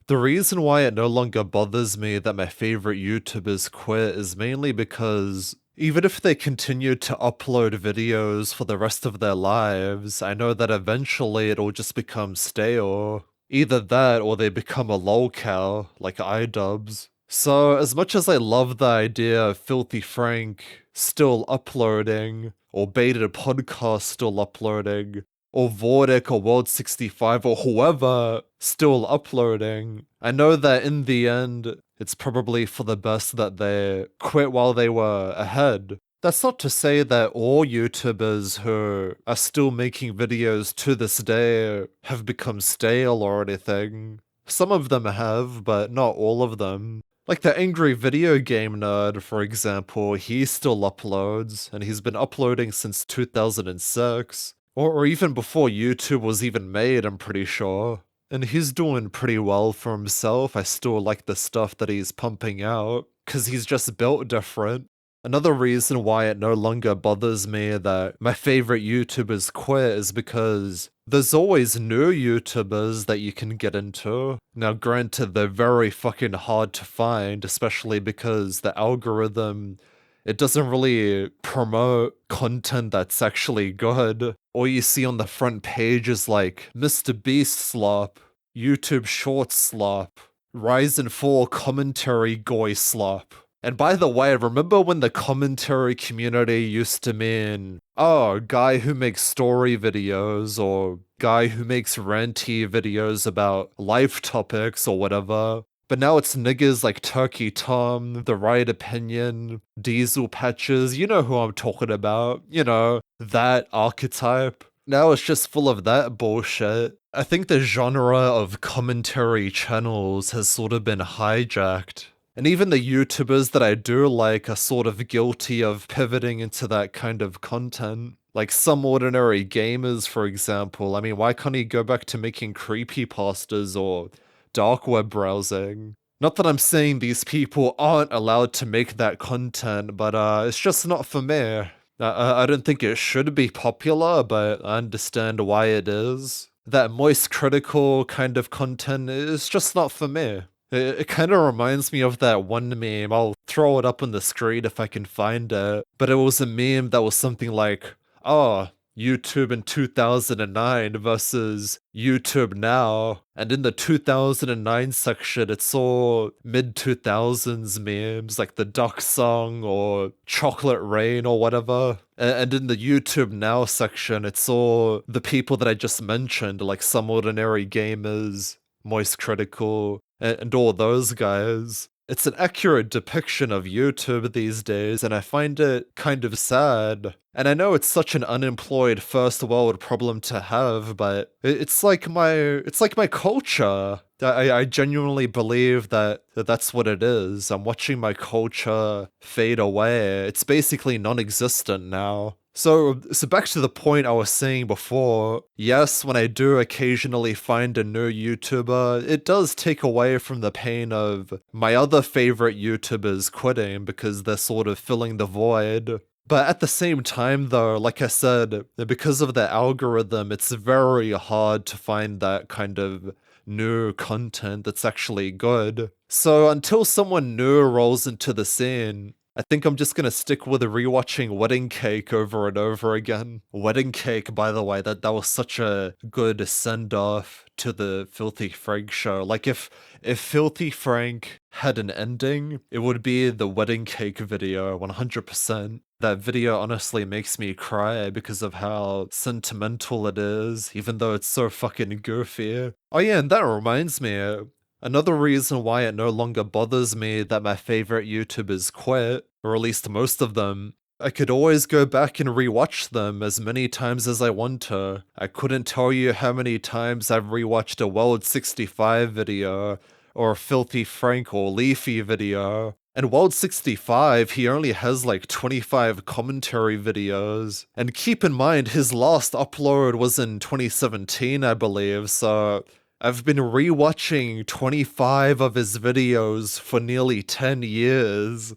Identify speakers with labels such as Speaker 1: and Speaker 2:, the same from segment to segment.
Speaker 1: The reason why it no longer bothers me that my favorite YouTubers quit is mainly because even if they continue to upload videos for the rest of their lives, I know that eventually it'll just become stale. Either that or they become a lolcow, like iDubbbz. So, as much as I love the idea of Filthy Frank still uploading, or Baited Podcast still uploading, or Vortic or World 65 or whoever still uploading, I know that in the end, it's probably for the best that they quit while they were ahead. That's not to say that all YouTubers who are still making videos to this day have become stale or anything. Some of them have, but not all of them. Like the Angry Video Game Nerd, for example, he still uploads, and he's been uploading since 2006. Or even before YouTube was even made, I'm pretty sure. And he's doing pretty well for himself. I still like the stuff that he's pumping out, because he's just built different. Another reason why it no longer bothers me that my favorite YouTubers quit is because there's always new YouTubers that you can get into. Now, granted, they're very fucking hard to find, especially because the algorithm, it doesn't really promote content that's actually good. All you see on the front page is like Mr. Beast slop, YouTube Shorts slop, Rise and Fall commentary goy slop. And by the way, remember when the commentary community used to mean, oh, guy who makes story videos or guy who makes ranty videos about life topics or whatever? But now it's niggas like Turkey Tom, The Right Opinion, Diesel Patches, you know who I'm talking about, you know, that archetype. Now it's just full of that bullshit. I think the genre of commentary channels has sort of been hijacked. And even the YouTubers that I do like are sort of guilty of pivoting into that kind of content. Like Some Ordinary Gamers, for example. I mean, why can't he go back to making creepypastas or dark web browsing? Not that I'm saying these people aren't allowed to make that content, but it's just not for me. I don't think it should be popular, but I understand why it is. That moist critical kind of content is just not for me. It kind of reminds me of that one meme. I'll throw it up on the screen if I can find it. But it was a meme that was something like, oh, YouTube in 2009 versus YouTube now. And in the 2009 section, it's all mid 2000s memes like the Duck Song or Chocolate Rain or whatever. And in the YouTube now section, it's all the people that I just mentioned, like Some Ordinary Gamers, Moist Critical, and all those guys. It's an accurate depiction of YouTube these days, and I find it kind of sad. And I know it's such an unemployed first world problem to have, but it's like my culture. I genuinely believe that that's what it is. I'm watching my culture fade away. It's basically non-existent now. So back to the point I was saying before, yes, when I do occasionally find a new YouTuber, it does take away from the pain of my other favorite YouTubers quitting because they're sort of filling the void. But at the same time though, like I said, because of the algorithm, it's very hard to find that kind of new content that's actually good. So until someone new rolls into the scene, I think I'm just gonna stick with rewatching Wedding Cake over and over again. Wedding Cake, by the way, that was such a good send-off to the Filthy Frank show. Like if Filthy Frank had an ending, it would be the Wedding Cake video, 100%. That video honestly makes me cry because of how sentimental it is, even though it's so fucking goofy. Oh yeah, and that reminds me, another reason why it no longer bothers me that my favorite YouTubers quit, or at least most of them, I could always go back and rewatch them as many times as I want to. I couldn't tell you how many times I've rewatched a World 65 video, or a Filthy Frank or Leafy video. And World 65, he only has like 25 commentary videos. And keep in mind, his last upload was in 2017, I believe, so I've been rewatching 25 of his videos for nearly 10 years,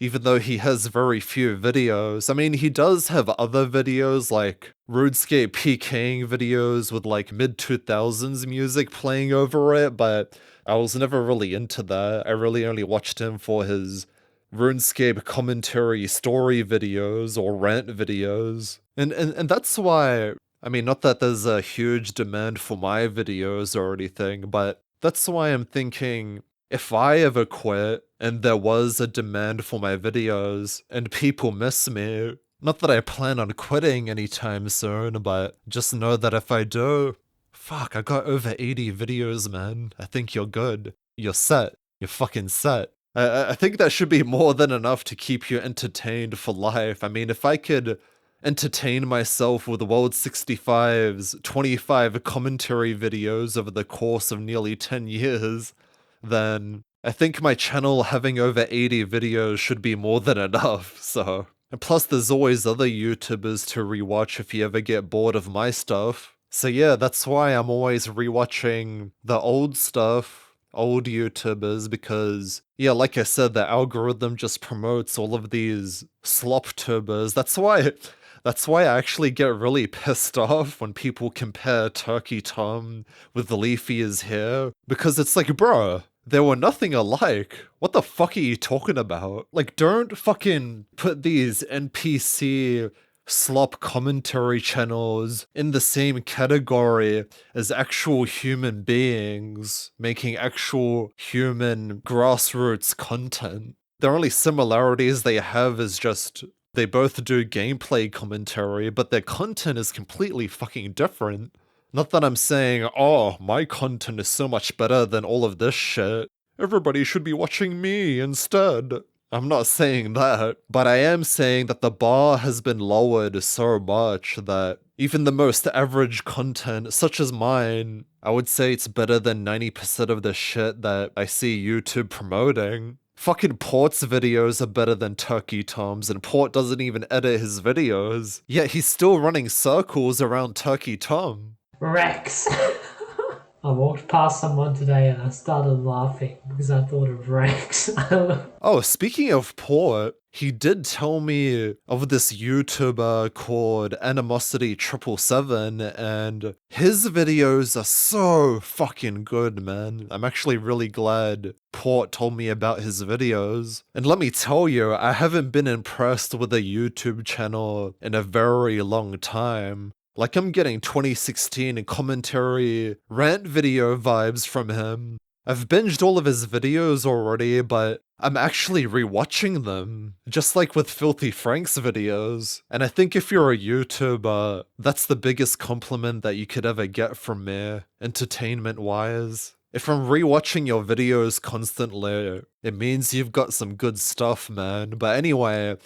Speaker 1: even though he has very few videos. I mean, he does have other videos like RuneScape PKing videos with like mid-2000s music playing over it, but I was never really into that. I really only watched him for his RuneScape commentary story videos or rant videos. And that's why, I mean, not that there's a huge demand for my videos or anything, but that's why I'm thinking if I ever quit and there was a demand for my videos and people miss me, not that I plan on quitting anytime soon, but just know that if I do, fuck, I got over 80 videos, man. I think you're good. You're set. You're fucking set. I think that should be more than enough to keep you entertained for life. I mean, if I could entertain myself with World 65's 25 commentary videos over the course of nearly 10 years, then I think my channel having over 80 videos should be more than enough, so. And plus, there's always other YouTubers to rewatch if you ever get bored of my stuff. So yeah, that's why I'm always rewatching the old stuff, old YouTubers, because, yeah, like I said, the algorithm just promotes all of these slop tubers. That's why I actually get really pissed off when people compare Turkey Tom with Leafy's hair, because it's like, bruh, they were nothing alike. What the fuck are you talking about? Like, don't fucking put these NPC slop commentary channels in the same category as actual human beings making actual human grassroots content. The only similarities they have is just they both do gameplay commentary, but their content is completely fucking different. Not that I'm saying, oh, my content is so much better than all of this shit. Everybody should be watching me instead. I'm not saying that, but I am saying that the bar has been lowered so much that even the most average content, such as mine, I would say it's better than 90% of the shit that I see YouTube promoting. Fucking Port's videos are better than Turkey Tom's, and Port doesn't even edit his videos. Yet he's still running circles around Turkey Tom.
Speaker 2: Rex. I walked past someone today and I started laughing because I thought of Rex.
Speaker 1: Oh, speaking of Port, he did tell me of this YouTuber called Animosity 777, and his videos are so fucking good, man. I'm actually really glad Port told me about his videos. And let me tell you, I haven't been impressed with a YouTube channel in a very long time. Like, I'm getting 2016 commentary rant video vibes from him. I've binged all of his videos already, but I'm actually rewatching them, just like with Filthy Frank's videos. And I think if you're a YouTuber, that's the biggest compliment that you could ever get from me, entertainment-wise. If I'm rewatching your videos constantly, it means you've got some good stuff, man. But anyway,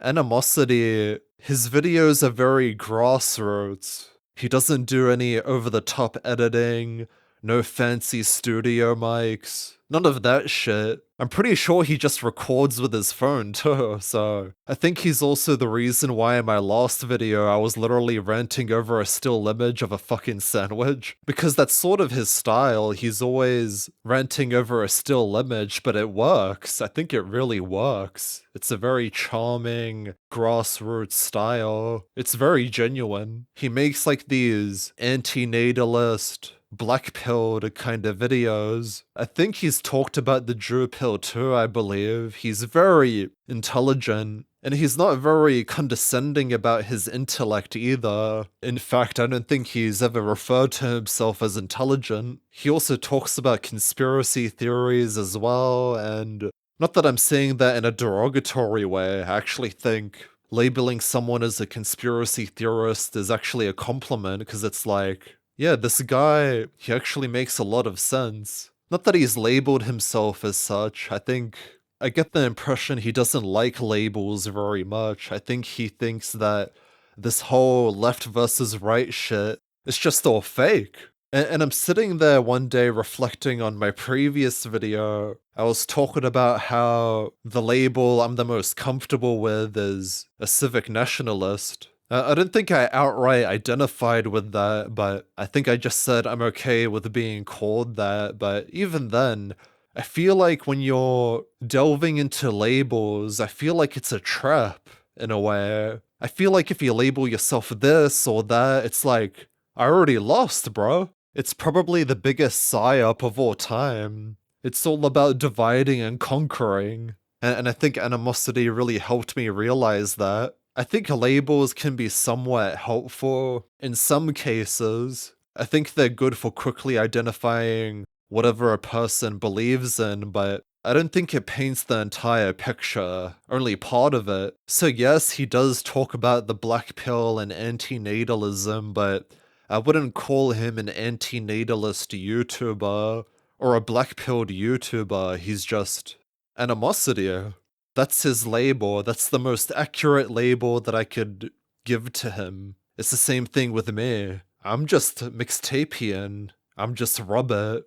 Speaker 1: Animosity, his videos are very grassroots. He doesn't do any over-the-top editing, no fancy studio mics, none of that shit. I'm pretty sure he just records with his phone too, so I think he's also the reason why in my last video I was literally ranting over a still image of a fucking sandwich. Because that's sort of his style, he's always ranting over a still image, but it works. I think it really works. It's a very charming, grassroots style. It's very genuine. He makes like these anti-natalist, black-pilled kind of videos. I think he's talked about the Drew pill too, I believe. He's very intelligent, and he's not very condescending about his intellect either. In fact, I don't think he's ever referred to himself as intelligent. He also talks about conspiracy theories as well, and not that I'm saying that in a derogatory way. I actually think labeling someone as a conspiracy theorist is actually a compliment, because it's like, yeah, this guy, he actually makes a lot of sense. Not that he's labeled himself as such. I get the impression he doesn't like labels very much. I think he thinks that this whole left versus right shit is just all fake. And I'm sitting there one day reflecting on my previous video. I was talking about how the label I'm the most comfortable with is a civic nationalist. I don't think I outright identified with that, but I think I just said I'm okay with being called that. But even then, I feel like when you're delving into labels, I feel like it's a trap in a way. I feel like if you label yourself this or that, it's like, I already lost, bro. It's probably the biggest psyop of all time. It's all about dividing and conquering. And I think Animosity really helped me realize that. I think labels can be somewhat helpful in some cases. I think they're good for quickly identifying whatever a person believes in, but I don't think it paints the entire picture, only part of it. So, yes, he does talk about the black pill and antinatalism, but I wouldn't call him an antinatalist YouTuber or a black pilled YouTuber. He's just Animosity. That's his label. That's the most accurate label that I could give to him. It's the same thing with me. I'm just mixtapian. I'm just Robert.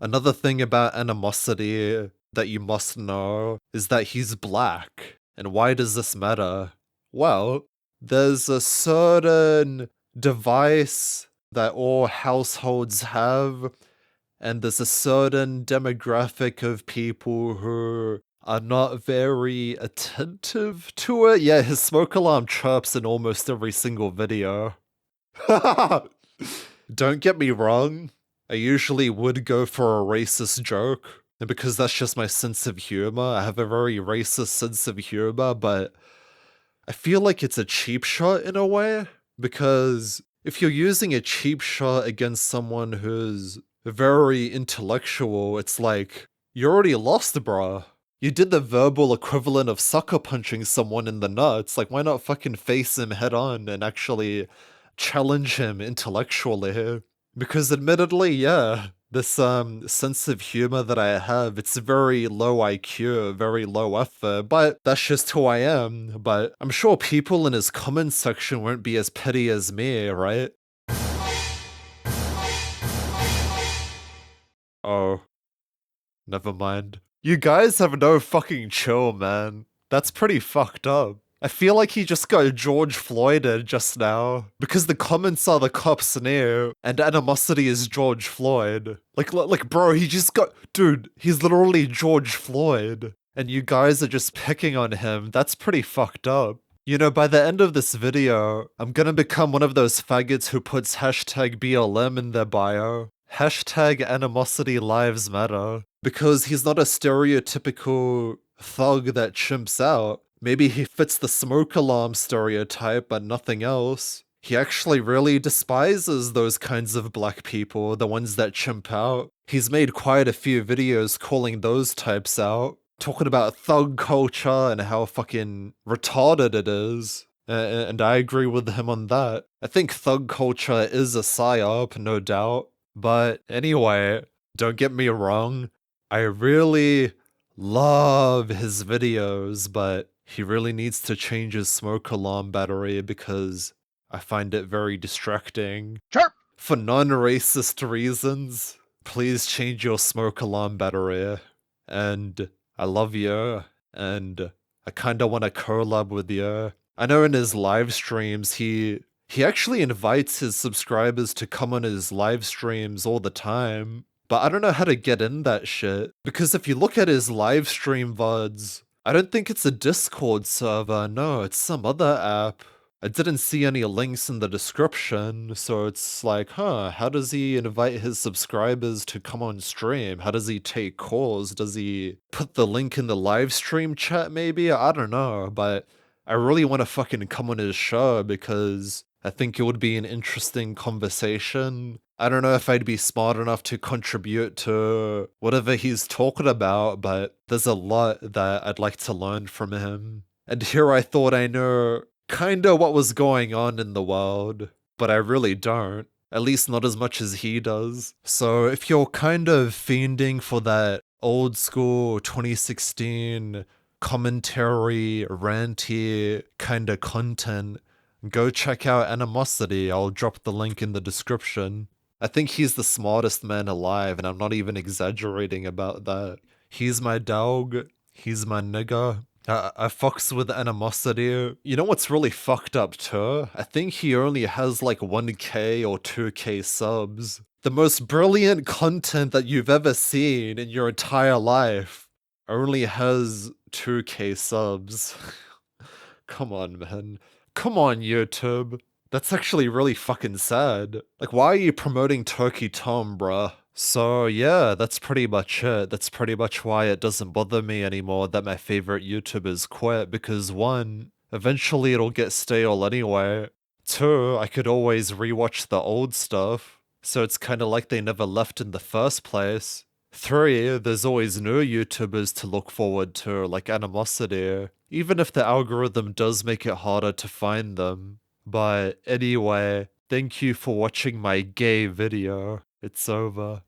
Speaker 1: Another thing about Animosity that you must know is that he's black. And why does this matter? Well, there's a certain device that all households have, and there's a certain demographic of people who are not very attentive to it. Yeah, his smoke alarm chirps in almost every single video. Don't get me wrong, I usually would go for a racist joke, and because that's just my sense of humor, I have a very racist sense of humor, but I feel like it's a cheap shot in a way, because if you're using a cheap shot against someone who's very intellectual, it's like, you already lost, bruh. You did the verbal equivalent of sucker punching someone in the nuts. Like, why not fucking face him head on and actually challenge him intellectually? Because admittedly, yeah, this sense of humor that I have, it's very low IQ, very low effort, but that's just who I am. But I'm sure people in his comment section won't be as petty as me, right? Oh, never mind. You guys have no fucking chill, man. That's pretty fucked up. I feel like he just got George Floyded just now. Because the comments are the cops near, and Animosity is George Floyd. Like, bro, he just got. Dude, he's literally George Floyd. And you guys are just picking on him. That's pretty fucked up. You know, by the end of this video, I'm gonna become one of those faggots who puts hashtag BLM in their bio. Hashtag Animosity Lives Matter. Because he's not a stereotypical thug that chimps out. Maybe he fits the smoke alarm stereotype, but nothing else. He actually really despises those kinds of black people, the ones that chimp out. He's made quite a few videos calling those types out, talking about thug culture and how fucking retarded it is. And I agree with him on that. I think thug culture is a psyop, no doubt. But anyway, don't get me wrong. I really love his videos, but he really needs to change his smoke alarm battery because I find it very distracting.
Speaker 3: Chirp!
Speaker 1: For non-racist reasons, please change your smoke alarm battery. And I love you, and I kinda wanna collab with you. I know in his live streams he actually invites his subscribers to come on his live streams all the time. But I don't know how to get in that shit. Because if you look at his live stream VODs, I don't think it's a Discord server, no, it's some other app. I didn't see any links in the description, so it's like, huh, how does he invite his subscribers to come on stream? How does he take calls? Does he put the link in the live stream chat maybe? I don't know, but I really want to fucking come on his show because I think it would be an interesting conversation. I don't know if I'd be smart enough to contribute to whatever he's talking about, but there's a lot that I'd like to learn from him. And here I thought I knew kinda what was going on in the world, but I really don't. At least not as much as he does. So if you're kind of fiending for that old school 2016 commentary, ranty kinda content, go check out Animosity. I'll drop the link in the description. I think he's the smartest man alive, and I'm not even exaggerating about that. He's my dog. He's my nigga. I fucks with Animosity. You know what's really fucked up too? I think he only has like 1k or 2k subs. The most brilliant content that you've ever seen in your entire life only has 2k subs. Come on, man. Come on, YouTube. That's actually really fucking sad. Like, why are you promoting Turkey Tom, bruh? So yeah, that's pretty much it. That's pretty much why it doesn't bother me anymore that my favorite YouTubers quit, because one, eventually it'll get stale anyway. Two, I could always rewatch the old stuff, so it's kinda like they never left in the first place. Three, there's always new YouTubers to look forward to, like Animosity, even if the algorithm does make it harder to find them. But anyway, thank you for watching my gay video. It's over.